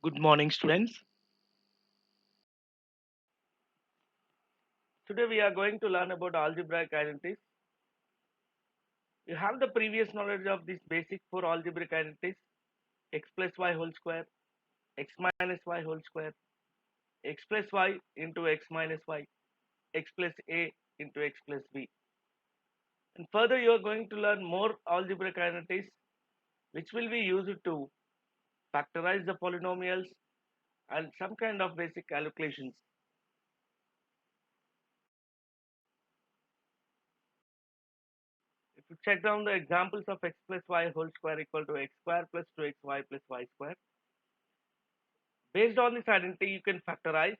Good morning, students. Today we are going to learn about algebraic identities. You have the previous knowledge of these basic four algebraic identities: x plus y whole square, x minus y whole square, x plus y into x minus y, x plus a into x plus b. And further, you are going to learn more algebraic identities which will be used to factorize the polynomials and some kind of basic calculations. If you check down the examples of x plus y whole square equal to x square plus 2xy plus y square, based on this identity, you can factorize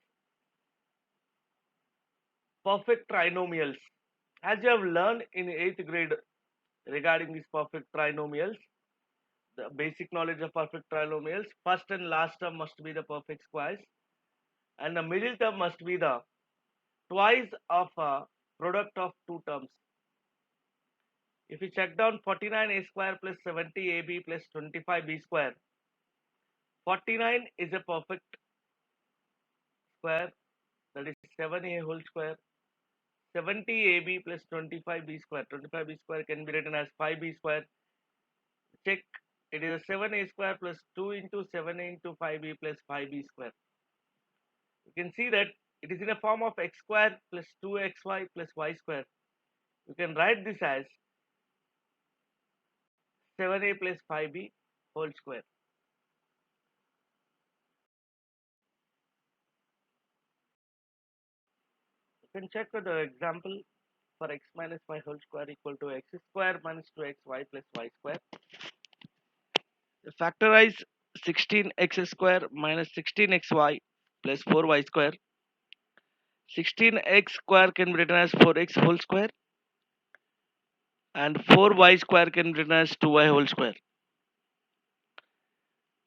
perfect trinomials. As you have learned in 8th grade regarding these perfect trinomials, the basic knowledge of perfect trinomials, first and last term must be the perfect squares, and the middle term must be the twice of a product of two terms. If you check down 49a square plus 70ab plus 25b square, 49 is a perfect square, that is 7a whole square. 70ab plus 25b square. 25b square can be written as 5b square. Check, it is a 7a square plus 2 into 7 into 5b plus 5b square. You can see that it is in a form of x square plus 2xy plus y square. You can write this as 7a plus 5b whole square. You can check with the example for x minus y whole square equal to x square minus 2xy plus y square. Factorize 16x square minus 16xy plus 4y square. 16x square can be written as 4x whole square, and 4y square can be written as 2y whole square.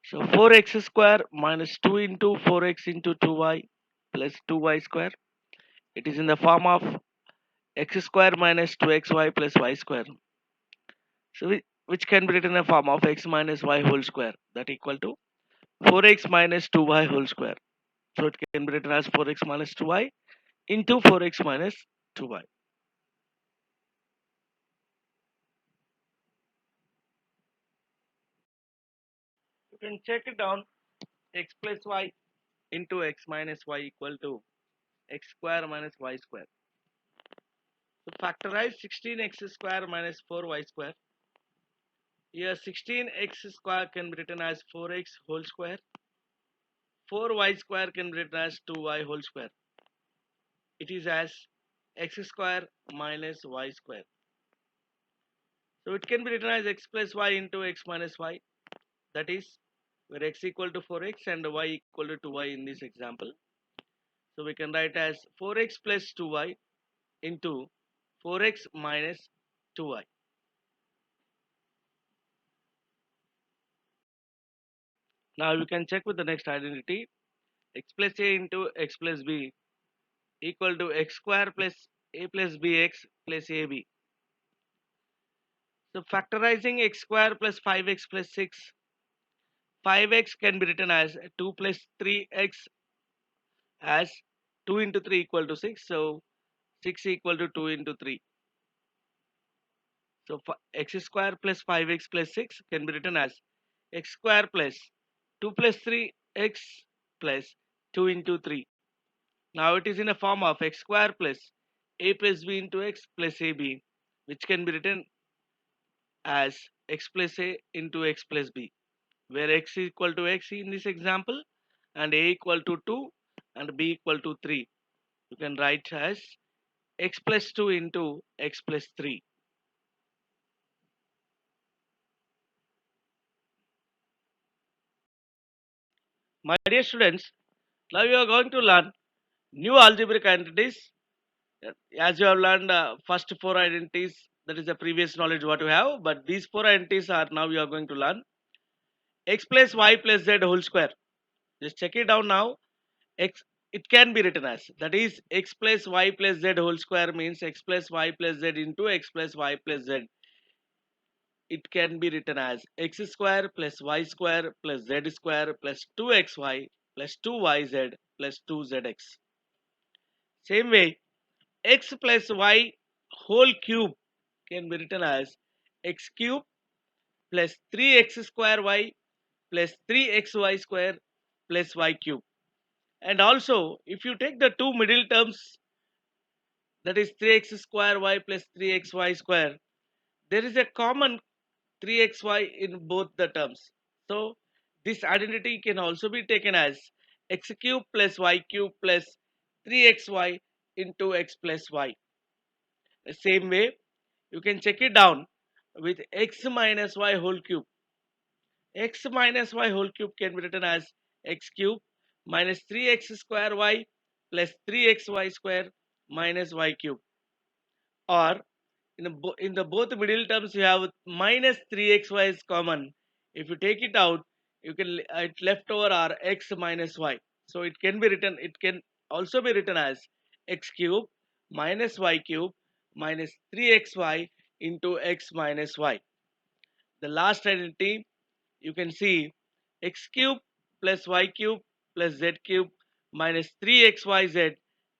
So 4x square minus 2 into 4x into 2y plus 2y square. It is in the form of x square minus 2xy plus y square. So which can be written in the form of x minus y whole square, that equal to 4x minus 2y whole square. So it can be written as 4x minus 2y into 4x minus 2y. You can check it down: x plus y into x minus y equal to x square minus y square. So factorize 16x square minus 4y square. Here 16x square can be written as 4x whole square. 4y square can be written as 2y whole square. It is as x square minus y square. So it can be written as x plus y into x minus y. That is where x equal to 4x and y equal to 2y in this example. So we can write as 4x plus 2y into 4x minus 2y. Now we can check with the next identity: x plus a into x plus b equal to x square plus a plus bx plus ab. So factorizing x square plus 5x plus 6, 5x can be written as 2 plus 3x as 2 into 3 equal to 6. So 6 equal to 2 into 3. So x square plus 5x plus 6 can be written as x square plus 2 plus 3x plus 2 into 3. Now it is in a form of x square plus a plus b into x plus ab, which can be written as x plus a into x plus b, where x is equal to x in this example and a equal to 2 and b equal to 3. You can write as x plus 2 into x plus 3. My dear students, now you are going to learn new algebraic identities. As you have learned first four identities, that is the previous knowledge what you have, but these four identities are now you are going to learn x plus y plus z whole square. Just check it down now. X, it can be written as, that is x plus y plus z whole square means x plus y plus z into x plus y plus z. it can be written as x square plus y square plus z square plus 2xy plus 2yz plus 2zx. Same way, x plus y whole cube can be written as x cube plus 3x square y plus 3xy square plus y cube. And also, if you take the two middle terms, that is 3x square y plus 3xy square, there is a common 3xy in both the terms. So, this identity can also be taken as x cube plus y cube plus 3xy into x plus y. The same way, you can check it down with x minus y whole cube. X minus y whole cube can be written as x cube minus 3x square y plus 3xy square minus y cube. Or in the both middle terms you have minus 3xy is common. If you take it out, you can it left over are x minus y. So it can also be written as x cube minus y cube minus 3xy into x minus y. The last identity, you can see x cube plus y cube plus z cube minus 3xyz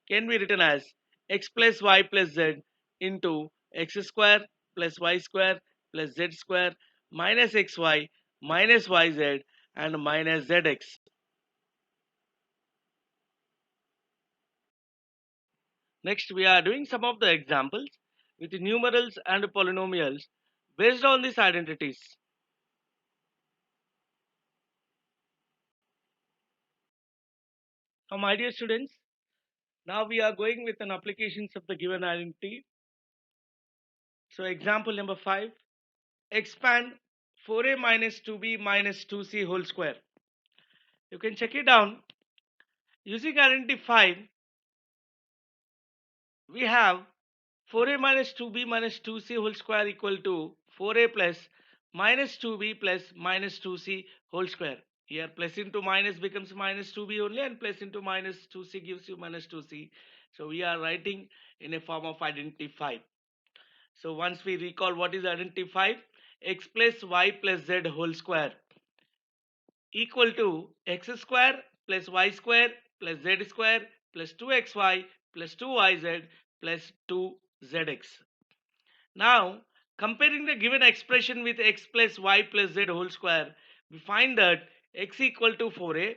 can be written as x plus y plus z into x square plus y square plus z square minus xy minus yz and minus zx. Next, we are doing some of the examples with numerals and polynomials based on these identities. Now, my dear students, now we are going with an applications of the given identity. So example number 5, expand 4a minus 2b minus 2c whole square. You can check it down. Using identity 5, we have 4a minus 2b minus 2c whole square equal to 4a plus minus 2b plus minus 2c whole square. Here plus into minus becomes minus 2b only, and plus into minus 2c gives you minus 2c. So we are writing in a form of identity 5. So once we recall what is identity 5, x plus y plus z whole square equal to x square plus y square plus z square plus 2xy plus 2yz plus 2zx. Now, comparing the given expression with x plus y plus z whole square, we find that x equal to 4a,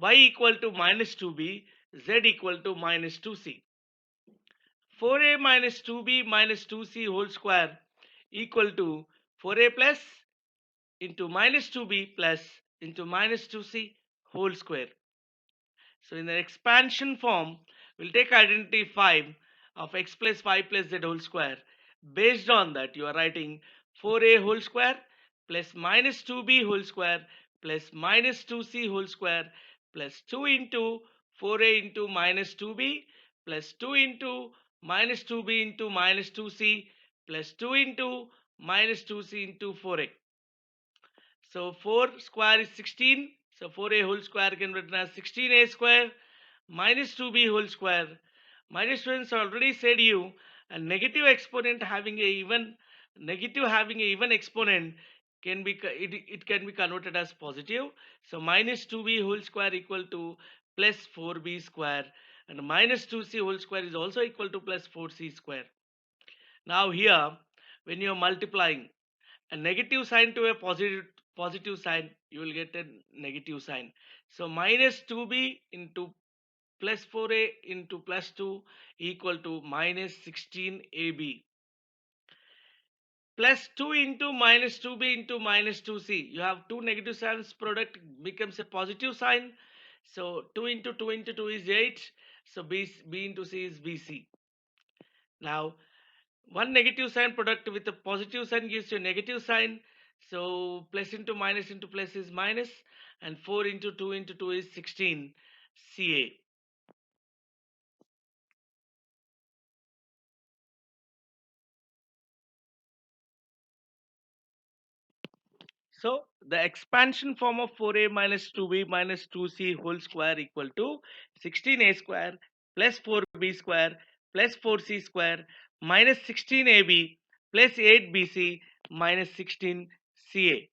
y equal to minus 2b, z equal to minus 2c. 4a minus 2b minus 2c whole square equal to 4a plus into minus 2b plus into minus 2c whole square. So in the expansion form, we'll take identity 5 of x plus y plus z whole square. Based on that, you are writing 4a whole square plus minus 2b whole square plus minus 2c whole square plus 2 into 4a into minus 2b plus 2 into minus 2b into minus 2c plus 2 into minus 2c into 4a. So 4 square is 16. So 4a whole square can be written as 16a square minus 2b whole square. My dear students, already said you a negative exponent having a even exponent can be it can be converted as positive. So minus 2b whole square equal to plus 4b square, and minus 2c whole square is also equal to plus 4c square. Now here, when you are multiplying a negative sign to a positive sign, you will get a negative sign. So minus 2b into plus 4a into plus 2 equal to minus 16ab plus 2 into minus 2b into minus 2c. You have two negative signs, product becomes a positive sign. So 2 into 2 into 2 is 8. So b into c is bc. Now one negative sign product with a positive sign gives you a negative sign. So plus into plus is minus, and 4 into 2 is 16 ca. So the expansion form of 4a minus 2b minus 2c whole square equal to 16a square plus 4b square plus 4c square minus 16ab plus 8bc minus 16 Ca.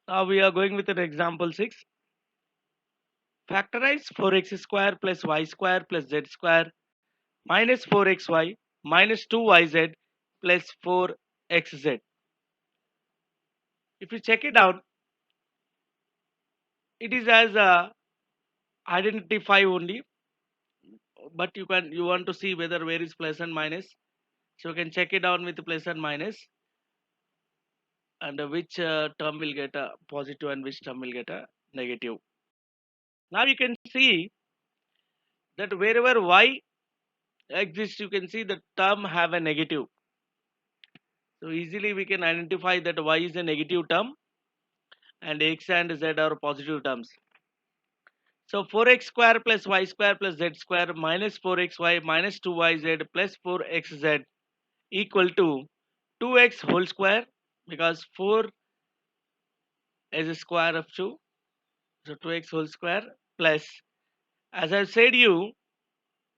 Now we are going with an example 6. Factorize 4x square plus y square plus z square minus 4xy minus 2yz plus 4xz. If you check it out, it is as a identify only, but you want to see whether where is plus and minus. So you can check it out with plus and minus, and which term will get a positive and which term will get a negative. Now you can see that wherever y exists, you can see the term have a negative. So easily we can identify that y is a negative term and x and z are positive terms. So 4x square plus y square plus z square minus 4xy minus 2yz plus 4xz equal to 2x whole square, because 4 is a square of 2, so 2x whole square plus, as I said you,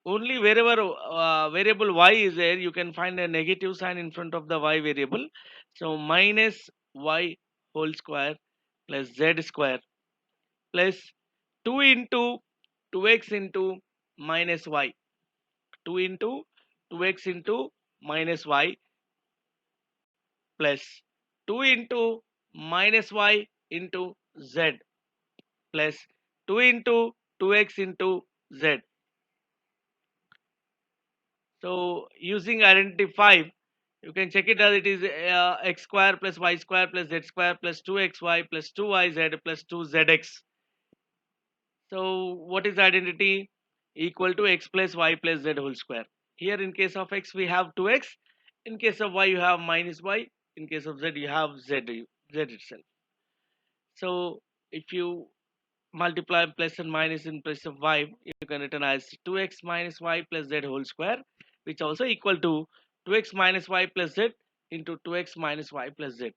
only wherever variable y is there, you can find a negative sign in front of the y variable. So minus y whole square plus z square plus 2 into 2x into minus y, 2 into 2x into minus y plus 2 into minus y into z plus 2 into 2x into z. So using identify, you can check it as it is x square plus y square plus z square plus 2xy plus 2yz plus 2zx. So what is identity? Equal to x plus y plus z whole square. Here in case of x we have 2x, in case of y you have minus y, in case of z you have z itself. So if you multiply plus and minus in place of y, you can written as 2x minus y plus z whole square, which also equal to 2x minus y plus z into 2x minus y plus z.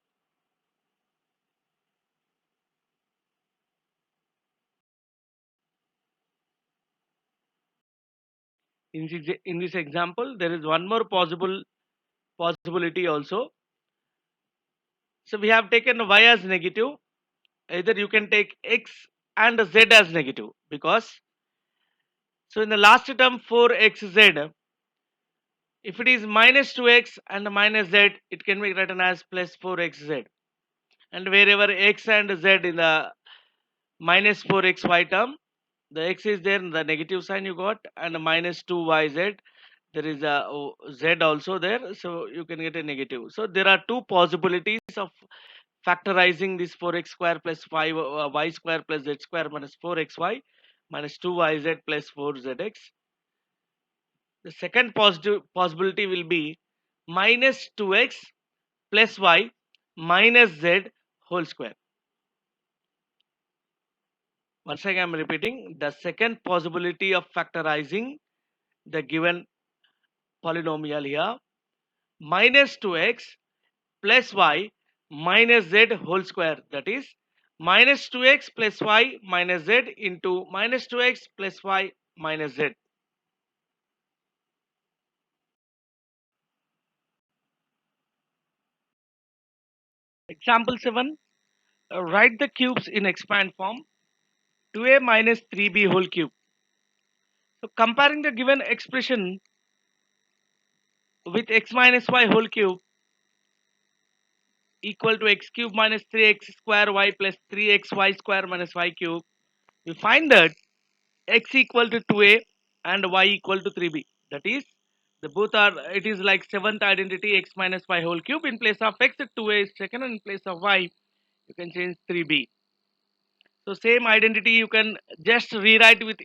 In this example, there is one more possibility also. So we have taken y as negative. Either you can take x and z as negative, because so in the last term 4xz, if it is minus 2x and minus z, it can be written as plus 4xz. And wherever x and z in the minus 4xy term, the x is there in the negative sign you got, and minus 2yz, there is a z also there, so you can get a negative. So there are two possibilities of factorizing this 4x square plus 5 y square plus z square minus 4xy minus 2yz plus 4zx. The second positive possibility will be minus 2x plus y minus z whole square. Once again, I'm repeating the second possibility of factorizing the given polynomial here: minus 2x plus y minus z whole square. That is minus 2x plus y minus z into minus 2x plus y minus z. Example 7. Write the cubes in expand form: 2a minus 3b whole cube. So comparing the given expression with x minus y whole cube equal to x cube minus 3x square y plus 3xy square minus y cube, we find that x equal to 2a and y equal to 3b. That is, the both are, it is like seventh identity x minus y whole cube. In place of x, 2a is taken, and in place of y, you can change 3b. So same identity you can just rewrite with,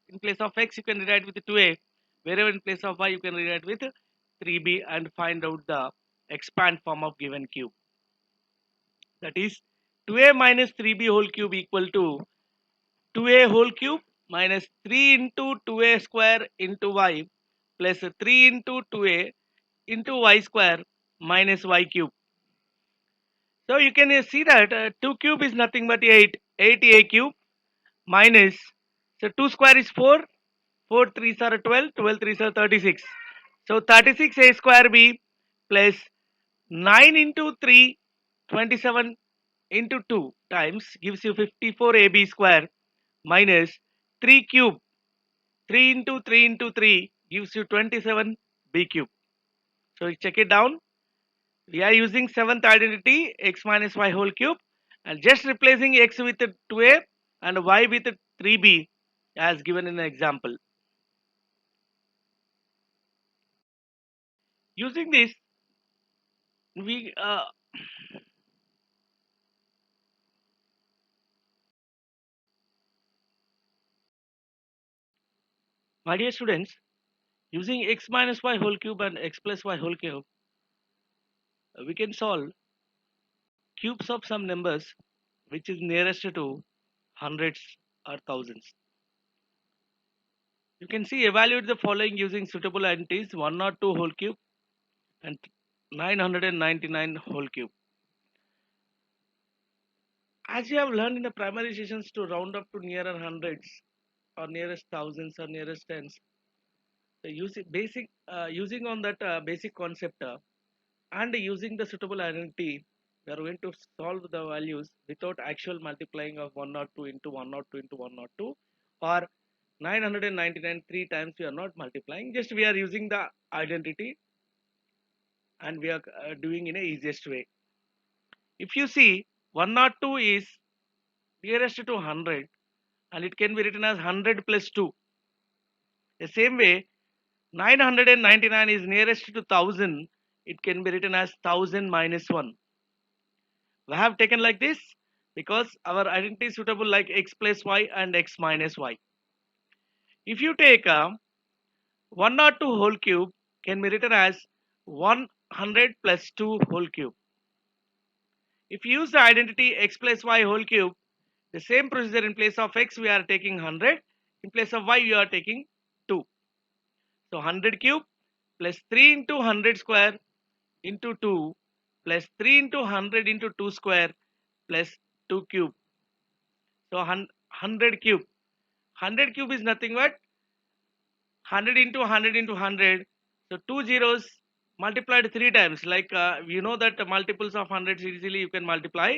in place of x you can rewrite with 2a, wherever in place of y you can rewrite with 3b, and find out the expand form of given cube. That is 2a minus 3b whole cube equal to 2a whole cube minus 3 into 2a square into y plus 3 into 2a into y square minus y cube. So you can see that 2 cube is nothing but 8a cube minus, so 2 square is 4, 4 3s are 12, 12 3s are 36. So 36a square b plus 9 into 3, 27 into 2 times gives you 54ab square minus 3 cube. 3 into 3 into 3 gives you 27b cube. So check it down. We are using seventh identity x minus y whole cube and just replacing x with a 2a and y with a 3b as given in the example. Using this, we my dear students, using x minus y whole cube and x plus y whole cube, we can solve cubes of some numbers which is nearest to hundreds or thousands. You can see evaluate the following using suitable entities 102 whole cube and 999 whole cube. As you have learned in the primary sessions to round up to nearer hundreds or nearest thousands or nearest tens, so using on that basic concept and using the suitable identity, we are going to solve the values without actual multiplying of 102 into 102 into 102 or 999 three times. We are not multiplying, just we are using the identity and we are doing in a easiest way. If you see 102 is nearest to 100 and it can be written as 100 plus 2. The same way 999 is nearest to 1000, it can be written as 1000 minus 1. We have taken like this because our identity is suitable like x plus y and x minus y. If you take 102 whole cube can be written as 100 plus 2 whole cube. If you use the identity x plus y whole cube, the same procedure in place of x we are taking 100, in place of y we are taking 2. So 100 cube plus 3 into 100 square into 2 plus 3 into 100 into 2 square plus 2 cube. So 100 cube. 100 cube is nothing but 100 into 100 into 100. So two zeros multiplied three times. Like you know that the multiples of hundreds easily you can multiply.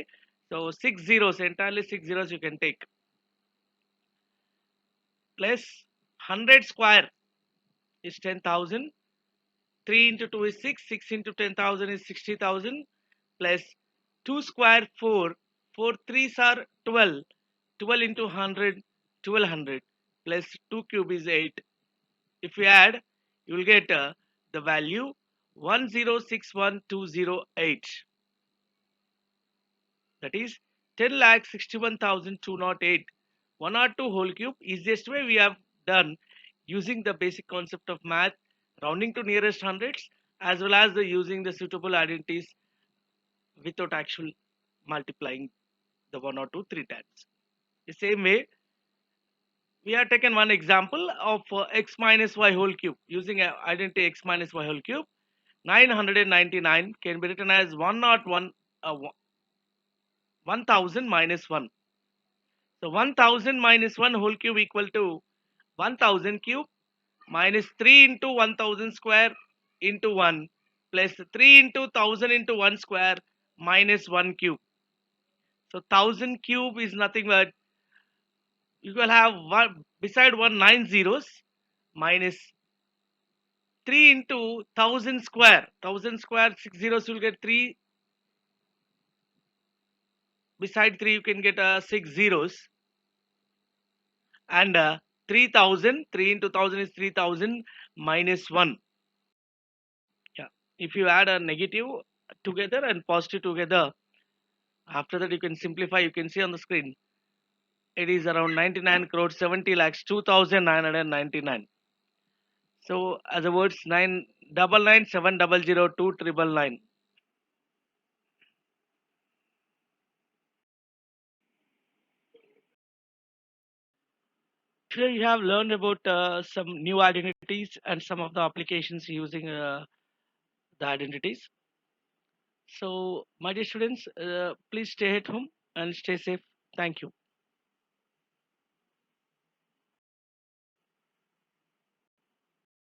So six zeros, entirely six zeros you can take. Plus 100 square is 10,000. 3 into 2 is 6. 6 into 10,000 is 60,000. Plus 2 square 4. 4 threes are 12. 12 into 100, 1200. Plus 2 cube is 8. If you add, you will get the value 1061208. That is 10,61,208. 102 whole cube. Easiest way we have done using the basic concept of math, rounding to nearest hundreds, as well as using the suitable identities without actual multiplying the one or two three times. The same way, we have taken one example of x minus y whole cube using identity x minus y whole cube. 999 can be written as 101 1000 minus 1. So 1000 minus 1 whole cube equal to 1000 cube minus 3 into 1000 square into 1 plus 3 into 1000 into 1 square minus 1 cube. So 1000 cube is nothing but you will have one beside one nine zeros minus 3 into 1000 square. 1000 square 6 zeros you will get 3, beside 3 you can get 6 zeros and 3000, 3 into 1000 is 3000 minus 1. Yeah, if you add a negative together and positive together, after that you can simplify, you can see on the screen it is around 99 crores 70 lakhs 2999. So as a words 999 700 2999. Here you have learned about some new identities and some of the applications using the identities. So, my dear students, please stay at home and stay safe. Thank you.